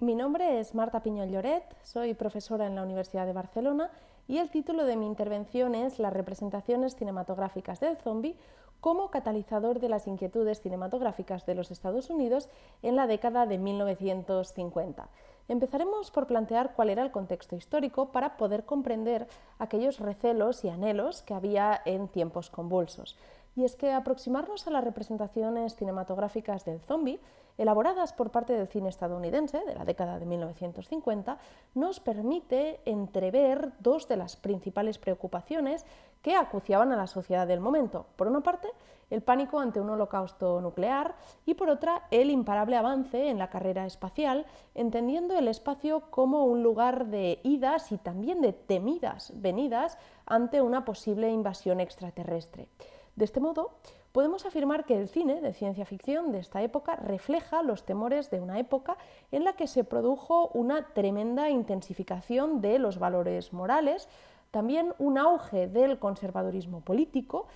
Mi nombre es Marta Piñol Lloret, soy profesora en la Universidad de Barcelona y el título de mi intervención es Las representaciones cinematográficas del zombi como catalizador de las inquietudes cinematográficas de los Estados Unidos en la década de 1950. Empezaremos por plantear cuál era el contexto histórico para poder comprender aquellos recelos y anhelos que había en tiempos convulsos. Y es que aproximarnos a las representaciones cinematográficas del zombi, elaboradas por parte del cine estadounidense de la década de 1950, nos permite entrever dos de las principales preocupaciones que acuciaban a la sociedad del momento. Por una parte, el pánico ante un holocausto nuclear y por otra, el imparable avance en la carrera espacial, entendiendo el espacio como un lugar de idas y también de temidas venidas ante una posible invasión extraterrestre. De este modo, podemos afirmar que el cine de ciencia ficción de esta época refleja los temores de una época en la que se produjo una tremenda intensificación de los valores morales, también un auge del conservadurismo político,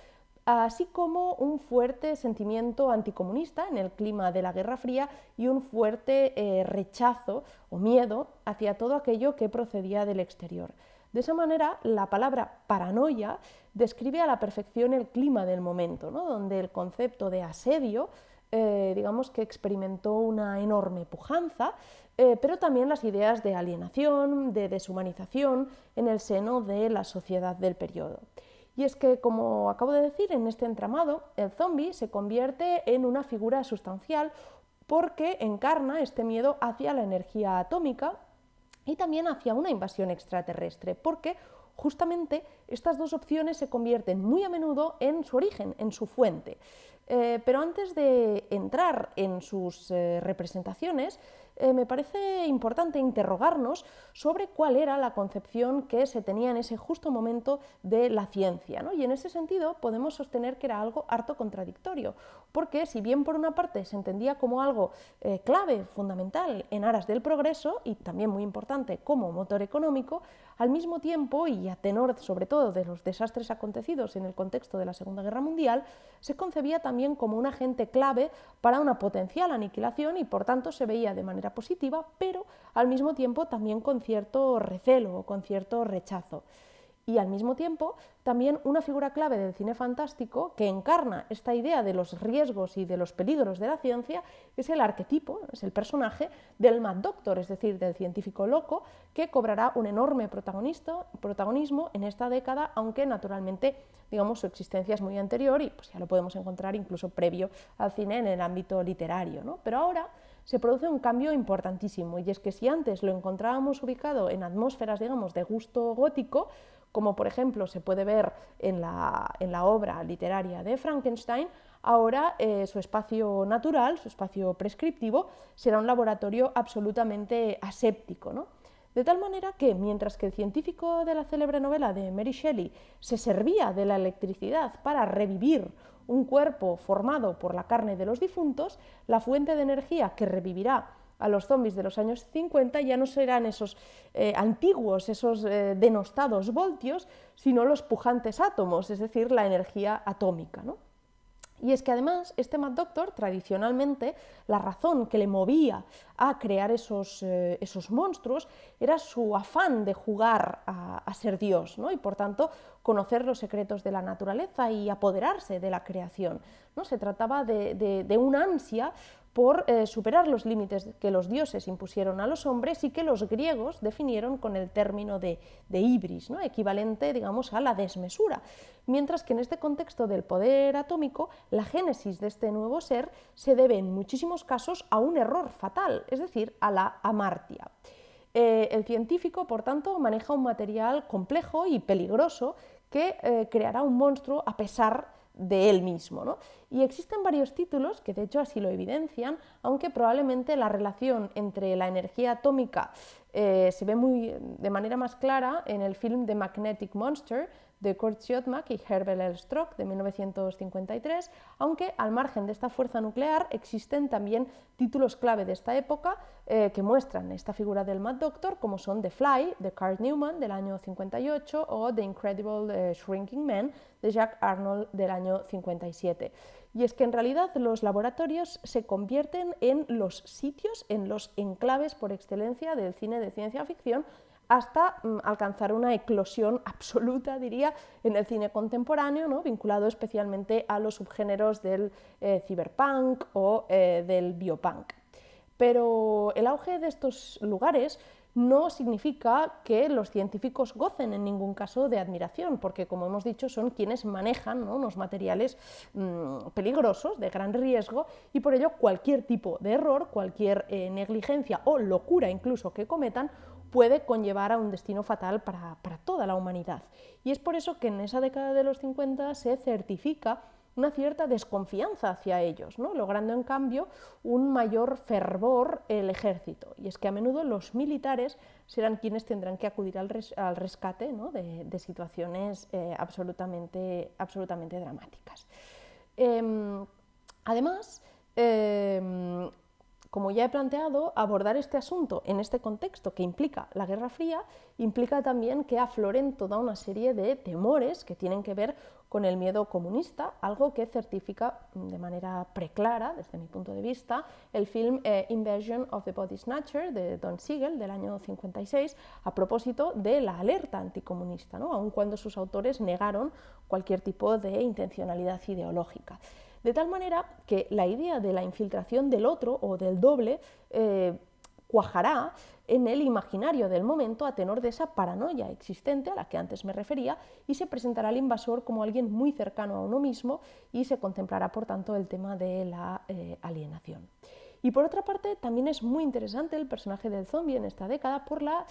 así como un fuerte sentimiento anticomunista en el clima de la Guerra Fría y un fuerte rechazo o miedo hacia todo aquello que procedía del exterior. De esa manera, la palabra paranoia describe a la perfección el clima del momento, ¿no? Donde el concepto de asedio, digamos que experimentó una enorme pujanza, pero también las ideas de alienación, de deshumanización en el seno de la sociedad del periodo. Y es que, como acabo de decir, en este entramado, el zombi se convierte en una figura sustancial porque encarna este miedo hacia la energía atómica y también hacia una invasión extraterrestre, porque justamente estas dos opciones se convierten muy a menudo en su origen, en su fuente. Pero antes de entrar en sus representaciones, me parece importante interrogarnos sobre cuál era la concepción que se tenía en ese justo momento de la ciencia, ¿no? Y en ese sentido podemos sostener que era algo harto contradictorio, porque si bien por una parte se entendía como algo clave, fundamental en aras del progreso y también muy importante como motor económico, al mismo tiempo, y a tenor sobre todo de los desastres acontecidos en el contexto de la Segunda Guerra Mundial, se concebía también como un agente clave para una potencial aniquilación y por tanto se veía de manera positiva, pero al mismo tiempo también con cierto recelo o con cierto rechazo. Y al mismo tiempo también una figura clave del cine fantástico que encarna esta idea de los riesgos y de los peligros de la ciencia es el arquetipo, es el personaje del Mad Doctor, es decir, del científico loco, que cobrará un enorme protagonismo en esta década, aunque naturalmente, digamos, su existencia es muy anterior y pues ya lo podemos encontrar incluso previo al cine en el ámbito literario, ¿no? Pero ahora se produce un cambio importantísimo, y es que si antes lo encontrábamos ubicado en atmósferas, digamos, de gusto gótico, como por ejemplo se puede ver en la obra literaria de Frankenstein, ahora su espacio natural, su espacio prescriptivo, será un laboratorio absolutamente aséptico, ¿no? De tal manera que, mientras que el científico de la célebre novela de Mary Shelley se servía de la electricidad para revivir un cuerpo formado por la carne de los difuntos, la fuente de energía que revivirá a los zombies de los años 50 ya no serán esos antiguos, esos denostados voltios, sino los pujantes átomos, es decir, la energía atómica, ¿no? Y es que además este Mad Doctor, tradicionalmente, la razón que le movía a crear esos monstruos era su afán de jugar a ser Dios, ¿no? Y por tanto conocer los secretos de la naturaleza y apoderarse de la creación, ¿no? Se trataba de una ansia por superar los límites que los dioses impusieron a los hombres y que los griegos definieron con el término de hybris, ¿no? Equivalente, digamos, a la desmesura. Mientras que en este contexto del poder atómico, la génesis de este nuevo ser se debe en muchísimos casos a un error fatal, es decir, a la amartia. El científico, por tanto, maneja un material complejo y peligroso que creará un monstruo a pesar de él mismo, ¿no? Y existen varios títulos que de hecho así lo evidencian, aunque probablemente la relación entre la energía atómica se ve de manera más clara en el film The Magnetic Monster de Kurt Siodmak y Herbert L. Strock de 1953, aunque al margen de esta fuerza nuclear existen también títulos clave de esta época que muestran esta figura del Mad Doctor, como son The Fly de Carl Newman del año 58 o The Incredible Shrinking Man de Jack Arnold del año 57. y es que en realidad los laboratorios se convierten en los sitios, en los enclaves por excelencia del cine de ciencia ficción, hasta alcanzar una eclosión absoluta, diría, en el cine contemporáneo, ¿no? Vinculado especialmente a los subgéneros del cyberpunk o del biopunk. Pero el auge de estos lugares no significa que los científicos gocen en ningún caso de admiración, porque, como hemos dicho, son quienes manejan, ¿no?, unos materiales peligrosos, de gran riesgo, y por ello cualquier tipo de error, cualquier negligencia o locura incluso que cometan, puede conllevar a un destino fatal para toda la humanidad. Y es por eso que en esa década de los 50 se certifica una cierta desconfianza hacia ellos, ¿no?, logrando en cambio un mayor fervor el ejército. Y es que a menudo los militares serán quienes tendrán que acudir al rescate, ¿no?, de situaciones absolutamente dramáticas. Además, como ya he planteado, abordar este asunto en este contexto que implica la Guerra Fría implica también que afloren toda una serie de temores que tienen que ver con el miedo comunista, algo que certifica de manera preclara, desde mi punto de vista, el film Invasion of the Body Snatcher de Don Siegel del año 56, a propósito de la alerta anticomunista, ¿no?, aun cuando sus autores negaron cualquier tipo de intencionalidad ideológica. De tal manera que la idea de la infiltración del otro o del doble cuajará en el imaginario del momento a tenor de esa paranoia existente a la que antes me refería, y se presentará al invasor como alguien muy cercano a uno mismo y se contemplará, por tanto, el tema de la alienación. Y por otra parte, también es muy interesante el personaje del zombie en esta década por la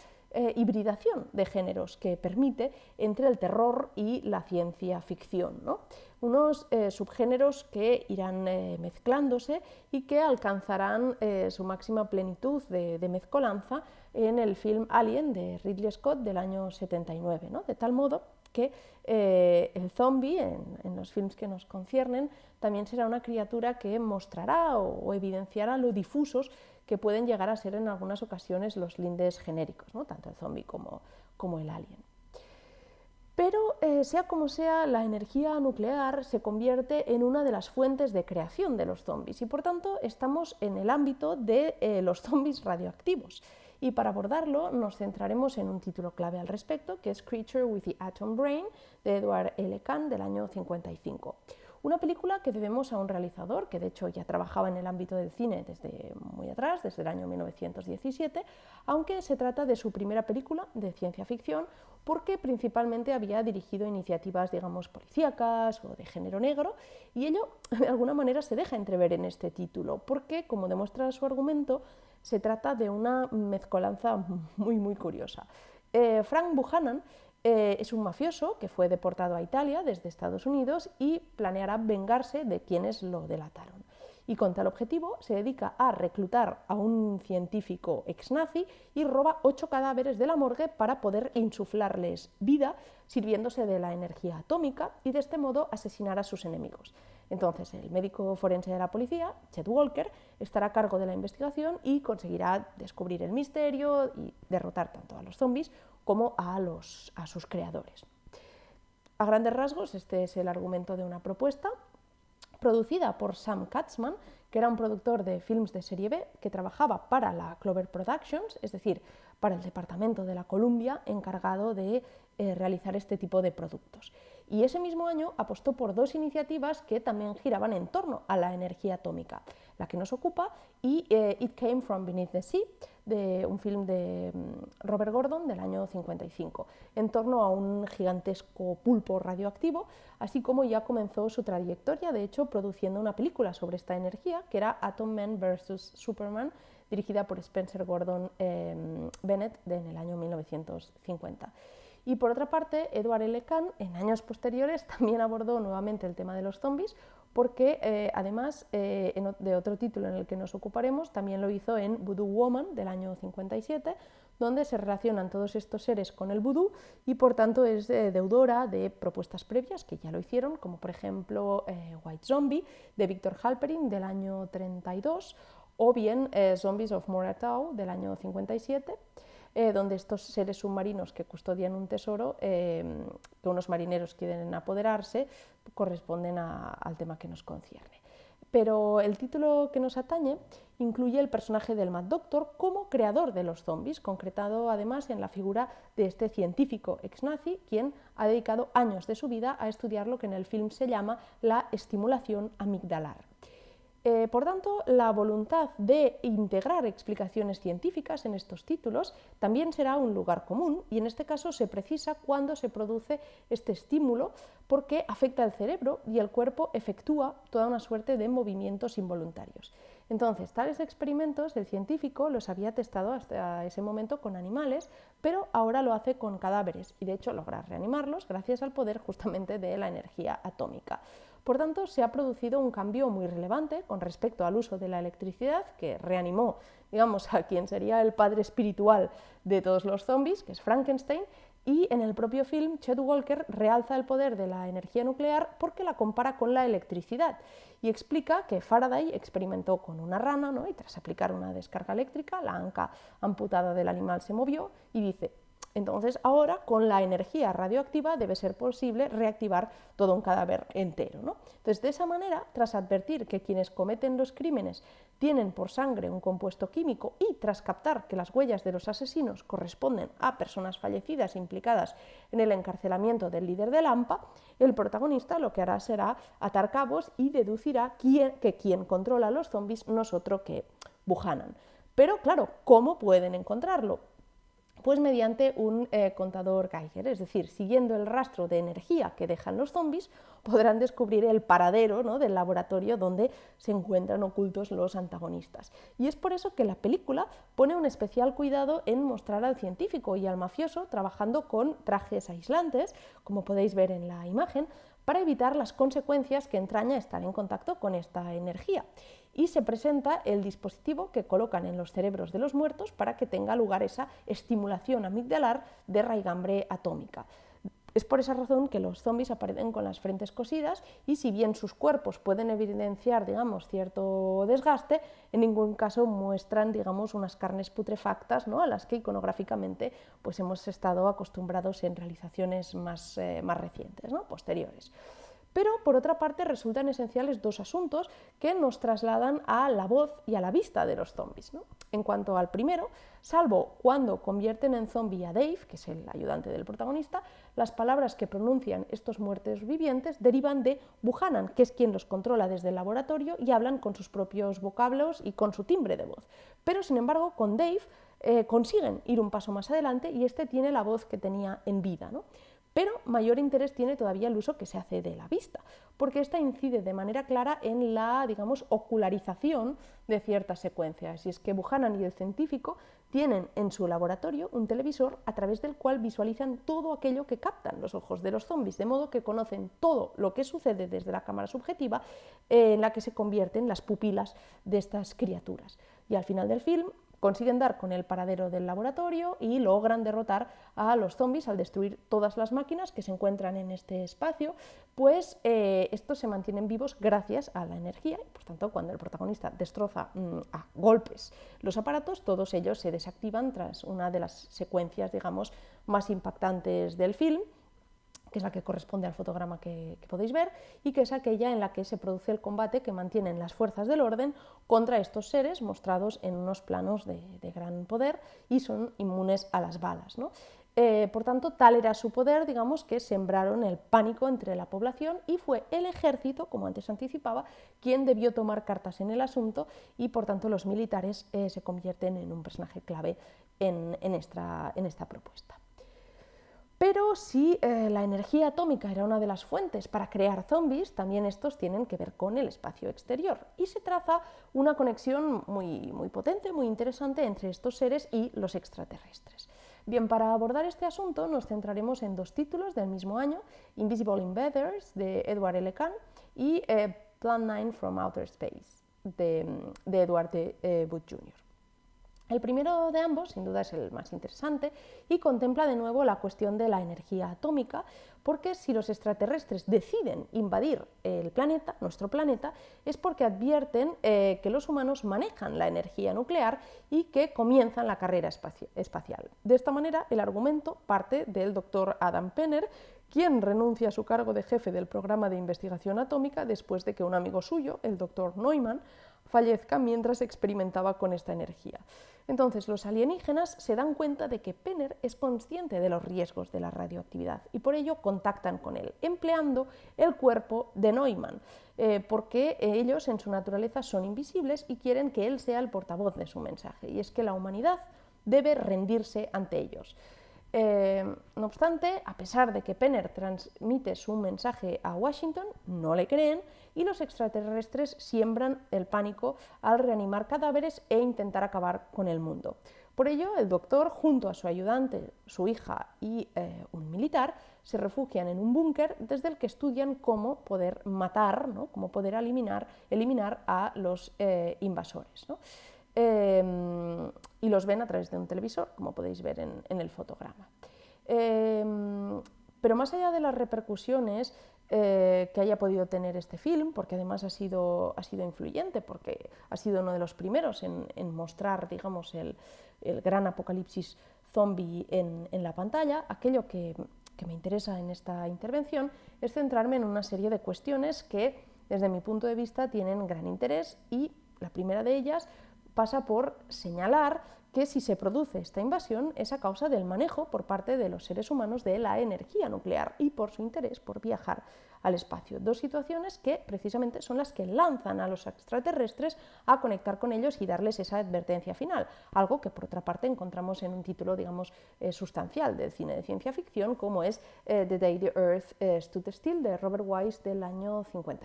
hibridación de géneros que permite entre el terror y la ciencia ficción, ¿no?, unos subgéneros que irán mezclándose y que alcanzarán su máxima plenitud de mezcolanza en el film Alien de Ridley Scott del año 79, ¿no?, de tal modo que el zombie, en los films que nos conciernen, también será una criatura que mostrará o evidenciará lo difusos que pueden llegar a ser en algunas ocasiones los lindes genéricos, ¿no?, tanto el zombie como el alien. Pero, sea como sea, la energía nuclear se convierte en una de las fuentes de creación de los zombies y, por tanto, estamos en el ámbito de los zombies radioactivos. Y para abordarlo nos centraremos en un título clave al respecto, que es Creature with the Atom Brain, de Edward L. Kahn, del año 55. Una película que debemos a un realizador que de hecho ya trabajaba en el ámbito del cine desde muy atrás, desde el año 1917, aunque se trata de su primera película de ciencia ficción, porque principalmente había dirigido iniciativas, digamos, policíacas o de género negro, y ello de alguna manera se deja entrever en este título, porque, como demuestra su argumento, se trata de una mezcolanza muy curiosa. Frank Buchanan es un mafioso que fue deportado a Italia desde Estados Unidos y planeará vengarse de quienes lo delataron. Y con tal objetivo se dedica a reclutar a un científico ex-nazi y roba 8 cadáveres de la morgue para poder insuflarles vida sirviéndose de la energía atómica y de este modo asesinar a sus enemigos. Entonces el médico forense de la policía, Chet Walker, estará a cargo de la investigación y conseguirá descubrir el misterio y derrotar tanto a los zombies como a sus creadores. A grandes rasgos, este es el argumento de una propuesta producida por Sam Katzman, que era un productor de films de serie B que trabajaba para la Clover Productions, es decir, para el departamento de la Columbia encargado de realizar este tipo de productos. Y ese mismo año apostó por 2 iniciativas que también giraban en torno a la energía atómica, la que nos ocupa y It Came From Beneath the Sea, de un film de Robert Gordon del año 55, en torno a un gigantesco pulpo radioactivo, así como ya comenzó su trayectoria, de hecho, produciendo una película sobre esta energía, que era Atom Man vs. Superman, dirigida por Spencer Gordon Bennett en el año 1950. Y por otra parte, Edward L. Kahn, en años posteriores, también abordó nuevamente el tema de los zombies, porque además de otro título en el que nos ocuparemos, también lo hizo en Voodoo Woman del año 57, donde se relacionan todos estos seres con el vudú y por tanto es deudora de propuestas previas que ya lo hicieron, como por ejemplo White Zombie de Victor Halperin del año 32, o bien Zombies of Moratau del año 57, donde estos seres submarinos que custodian un tesoro, que unos marineros quieren apoderarse, corresponden al tema que nos concierne. Pero el título que nos atañe incluye el personaje del Mad Doctor como creador de los zombies, concretado además en la figura de este científico ex-nazi, quien ha dedicado años de su vida a estudiar lo que en el film se llama la estimulación amigdalar. Por tanto, la voluntad de integrar explicaciones científicas en estos títulos también será un lugar común, y en este caso se precisa cuándo se produce este estímulo, porque afecta al cerebro y el cuerpo efectúa toda una suerte de movimientos involuntarios. Entonces, tales experimentos el científico los había testado hasta ese momento con animales, pero ahora lo hace con cadáveres y de hecho logra reanimarlos gracias al poder justamente de la energía atómica. Por tanto, se ha producido un cambio muy relevante con respecto al uso de la electricidad, que reanimó, digamos, a quien sería el padre espiritual de todos los zombies, que es Frankenstein, y en el propio film Chet Walker realza el poder de la energía nuclear porque la compara con la electricidad y explica que Faraday experimentó con una rana, ¿no? Y tras aplicar una descarga eléctrica, la anca amputada del animal se movió y dice: entonces ahora con la energía radioactiva debe ser posible reactivar todo un cadáver entero, ¿no? Entonces, de esa manera, tras advertir que quienes cometen los crímenes tienen por sangre un compuesto químico y tras captar que las huellas de los asesinos corresponden a personas fallecidas implicadas en el encarcelamiento del líder del AMPA, el protagonista lo que hará será atar cabos y deducirá que quien controla a los zombies no es otro que Buchanan. Pero claro, ¿cómo pueden encontrarlo? Pues mediante un contador Geiger, es decir, siguiendo el rastro de energía que dejan los zombies, podrán descubrir el paradero, ¿no?, del laboratorio donde se encuentran ocultos los antagonistas. Y es por eso que la película pone un especial cuidado en mostrar al científico y al mafioso trabajando con trajes aislantes, como podéis ver en la imagen, para evitar las consecuencias que entraña estar en contacto con esta energía. Y se presenta el dispositivo que colocan en los cerebros de los muertos para que tenga lugar esa estimulación amigdalar de raigambre atómica. Es por esa razón que los zombies aparecen con las frentes cosidas y si bien sus cuerpos pueden evidenciar, digamos, cierto desgaste, en ningún caso muestran, digamos, unas carnes putrefactas, ¿no?, a las que iconográficamente pues hemos estado acostumbrados en realizaciones más recientes, ¿no?, posteriores. Pero, por otra parte, resultan esenciales dos asuntos que nos trasladan a la voz y a la vista de los zombies, ¿no? En cuanto al primero, salvo cuando convierten en zombie a Dave, que es el ayudante del protagonista, las palabras que pronuncian estos muertos vivientes derivan de Buchanan, que es quien los controla desde el laboratorio y hablan con sus propios vocablos y con su timbre de voz. Pero, sin embargo, con Dave consiguen ir un paso más adelante y este tiene la voz que tenía en vida, ¿no? Pero mayor interés tiene todavía el uso que se hace de la vista, porque esta incide de manera clara en la, digamos, ocularización de ciertas secuencias. Y es que Buchanan y el científico tienen en su laboratorio un televisor a través del cual visualizan todo aquello que captan los ojos de los zombies, de modo que conocen todo lo que sucede desde la cámara subjetiva en la que se convierten las pupilas de estas criaturas. Y al final del film consiguen dar con el paradero del laboratorio y logran derrotar a los zombies al destruir todas las máquinas que se encuentran en este espacio, pues estos se mantienen vivos gracias a la energía y por tanto cuando el protagonista destroza a golpes los aparatos, todos ellos se desactivan tras una de las secuencias, digamos, más impactantes del film, que es la que corresponde al fotograma que podéis ver, y que es aquella en la que se produce el combate que mantienen las fuerzas del orden contra estos seres mostrados en unos planos de gran poder y son inmunes a las balas, ¿no? Por tanto, tal era su poder, digamos, que sembraron el pánico entre la población y fue el ejército, como antes anticipaba, quien debió tomar cartas en el asunto y, por tanto, los militares se convierten en un personaje clave en esta propuesta. Pero si la energía atómica era una de las fuentes para crear zombies, también estos tienen que ver con el espacio exterior y se traza una conexión muy potente, muy interesante entre estos seres y los extraterrestres. Bien, para abordar este asunto nos centraremos en dos títulos del mismo año, Invisible Invaders, de Edward L. Kahn, y Plan 9 from Outer Space, de Edward Wood Jr. El primero de ambos, sin duda, es el más interesante y contempla de nuevo la cuestión de la energía atómica, porque si los extraterrestres deciden invadir el planeta, nuestro planeta, es porque advierten que los humanos manejan la energía nuclear y que comienzan la carrera espacial. De esta manera, el argumento parte del doctor Adam Penner, quien renuncia a su cargo de jefe del programa de investigación atómica después de que un amigo suyo, el doctor Neumann, fallezca mientras experimentaba con esta energía. Entonces, los alienígenas se dan cuenta de que Penner es consciente de los riesgos de la radioactividad y por ello contactan con él, empleando el cuerpo de Neumann, porque ellos en su naturaleza son invisibles y quieren que él sea el portavoz de su mensaje, y es que la humanidad debe rendirse ante ellos. No obstante, a pesar de que Penner transmite su mensaje a Washington, no le creen y los extraterrestres siembran el pánico al reanimar cadáveres e intentar acabar con el mundo. Por ello, el doctor, junto a su ayudante, su hija y un militar, se refugian en un búnker desde el que estudian cómo poder matar, ¿no? Cómo poder eliminar a los invasores, ¿no? Y los ven a través de un televisor, como podéis ver en el fotograma. Pero más allá de las repercusiones que haya podido tener este film, porque además ha sido influyente, porque ha sido uno de los primeros en mostrar, digamos, el gran apocalipsis zombie en la pantalla, aquello que me interesa en esta intervención es centrarme en una serie de cuestiones que, desde mi punto de vista, tienen gran interés, y la primera de ellas pasa por señalar que si se produce esta invasión es a causa del manejo por parte de los seres humanos de la energía nuclear y por su interés por viajar al espacio. Dos situaciones que precisamente son las que lanzan a los extraterrestres a conectar con ellos y darles esa advertencia final, algo que por otra parte encontramos en un título, digamos, sustancial del cine de ciencia ficción, como es The Day the Earth Stood Still, de Robert Wise, del año 51.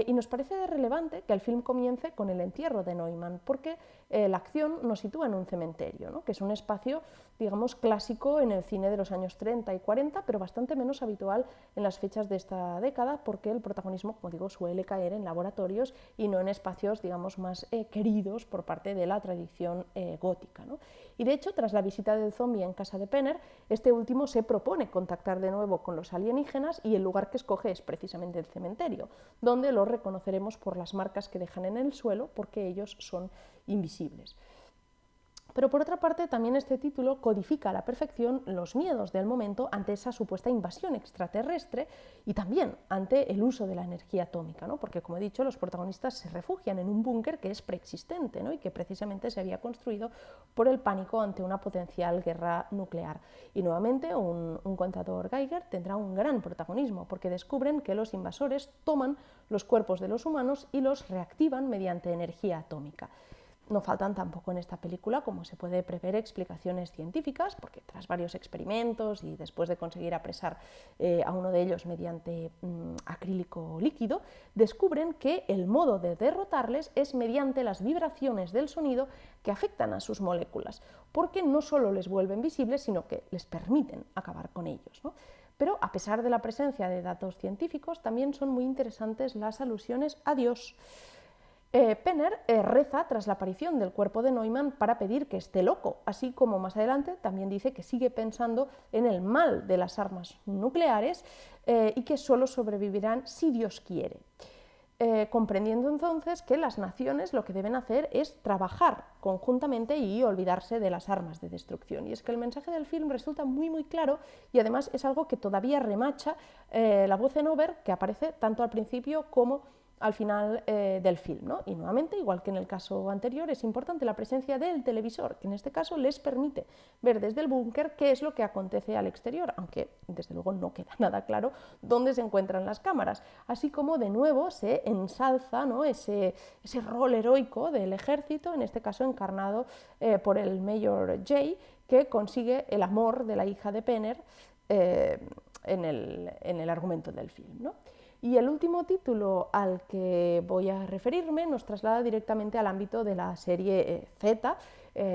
Y nos parece relevante que el film comience con el entierro de Neumann, porque la acción nos sitúa en un cementerio, ¿no? Que es un espacio, digamos, clásico en el cine de los años 30 y 40, pero bastante menos habitual en las fechas de esta década, porque el protagonismo, como digo, suele caer en laboratorios y no en espacios, digamos, más queridos por parte de la tradición gótica, ¿no? Y de hecho, tras la visita del zombie en casa de Penner, este último se propone contactar de nuevo con los alienígenas y el lugar que escoge es precisamente el cementerio, donde los reconoceremos por las marcas que dejan en el suelo, porque ellos son invisibles. Pero por otra parte, también este título codifica a la perfección los miedos del momento ante esa supuesta invasión extraterrestre y también ante el uso de la energía atómica, ¿no? Porque, como he dicho, los protagonistas se refugian en un búnker que es preexistente, ¿no? Y que precisamente se había construido por el pánico ante una potencial guerra nuclear. Y nuevamente un contador Geiger tendrá un gran protagonismo, porque descubren que los invasores toman los cuerpos de los humanos y los reactivan mediante energía atómica. No faltan tampoco en esta película, como se puede prever, explicaciones científicas, porque tras varios experimentos y después de conseguir apresar a uno de ellos mediante acrílico líquido, descubren que el modo de derrotarles es mediante las vibraciones del sonido que afectan a sus moléculas, porque no solo les vuelven visibles, sino que les permiten acabar con ellos, ¿no? Pero a pesar de la presencia de datos científicos, también son muy interesantes las alusiones a Dios. Penner reza tras la aparición del cuerpo de Neumann para pedir que esté loco, así como más adelante también dice que sigue pensando en el mal de las armas nucleares y que solo sobrevivirán si Dios quiere. Comprendiendo entonces que las naciones lo que deben hacer es trabajar conjuntamente y olvidarse de las armas de destrucción. Y es que el mensaje del film resulta muy claro y además es algo que todavía remacha la voz en over que aparece tanto al principio como al final del film, ¿no? Y nuevamente, igual que en el caso anterior, es importante la presencia del televisor, que en este caso les permite ver desde el búnker qué es lo que acontece al exterior, aunque desde luego no queda nada claro dónde se encuentran las cámaras, así como de nuevo se ensalza, ¿no? ese rol heroico del ejército, en este caso encarnado por el Mayor Jay, que consigue el amor de la hija de Penner en el argumento del film, ¿no? Y el último título al que voy a referirme nos traslada directamente al ámbito de la serie Z,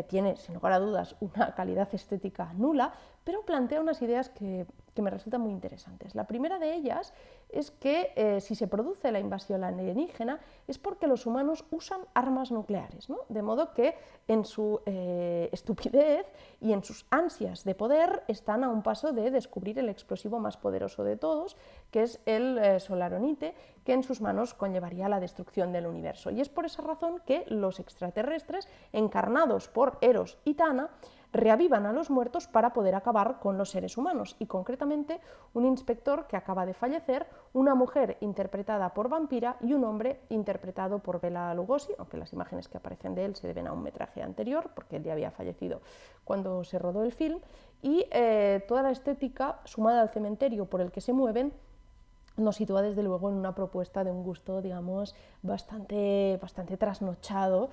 tiene, sin lugar a dudas, una calidad estética nula, pero plantea unas ideas que me resultan muy interesantes. La primera de ellas es que si se produce la invasión alienígena es porque los humanos usan armas nucleares, ¿no? De modo que en su estupidez y en sus ansias de poder están a un paso de descubrir el explosivo más poderoso de todos, que es el solaronite, que en sus manos conllevaría la destrucción del universo. Y es por esa razón que los extraterrestres, encarnados por Eros y Tana, reavivan a los muertos para poder acabar con los seres humanos, y concretamente un inspector que acaba de fallecer, una mujer interpretada por Vampira y un hombre interpretado por Bela Lugosi, aunque las imágenes que aparecen de él se deben a un metraje anterior, porque él ya había fallecido cuando se rodó el film, y toda la estética, sumada al cementerio por el que se mueven, nos sitúa desde luego en una propuesta de un gusto, digamos, bastante trasnochado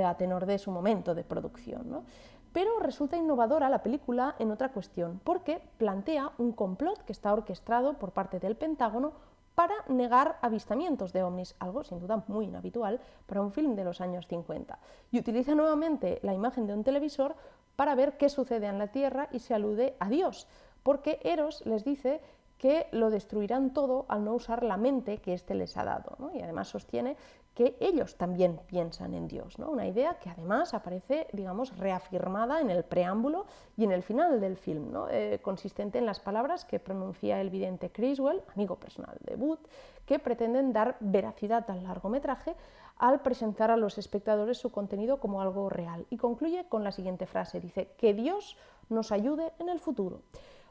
a tenor de su momento de producción, ¿no? Pero resulta innovadora la película en otra cuestión, porque plantea un complot que está orquestado por parte del Pentágono para negar avistamientos de ovnis, algo sin duda muy inhabitual para un film de los años 50. Y utiliza nuevamente la imagen de un televisor para ver qué sucede en la Tierra y se alude a Dios, porque Eros les dice que lo destruirán todo al no usar la mente que éste les ha dado, ¿no? Y además sostiene que ellos también piensan en Dios, ¿no? Una idea que además aparece, digamos, reafirmada en el preámbulo y en el final del film, ¿no? Consistente en las palabras que pronuncia el vidente Criswell, amigo personal de Booth, que pretenden dar veracidad al largometraje al presentar a los espectadores su contenido como algo real. Y concluye con la siguiente frase, dice, que Dios nos ayude en el futuro.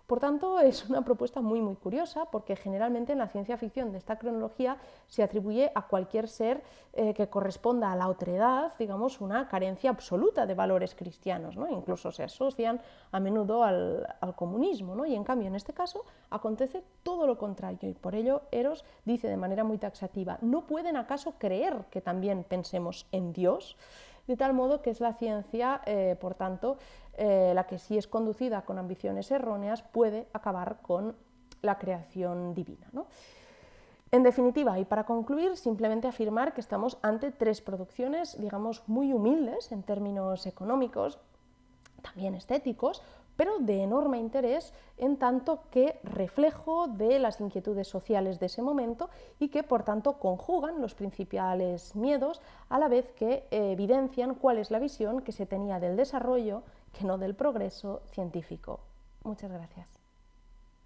Por tanto, es una propuesta muy curiosa, porque generalmente en la ciencia ficción de esta cronología se atribuye a cualquier ser que corresponda a la otredad, digamos, una carencia absoluta de valores cristianos, ¿no? Incluso se asocian a menudo al comunismo, ¿no? Y en cambio en este caso acontece todo lo contrario, y por ello Eros dice de manera muy taxativa, ¿no pueden acaso creer que también pensemos en Dios? De tal modo que es la ciencia, por tanto, la que, si es conducida con ambiciones erróneas, puede acabar con la creación divina, ¿no? En definitiva, y para concluir, simplemente afirmar que estamos ante tres producciones, digamos, muy humildes en términos económicos, también estéticos, pero de enorme interés en tanto que reflejo de las inquietudes sociales de ese momento y que, por tanto, conjugan los principales miedos a la vez que evidencian cuál es la visión que se tenía del desarrollo, que no del progreso científico. Muchas gracias.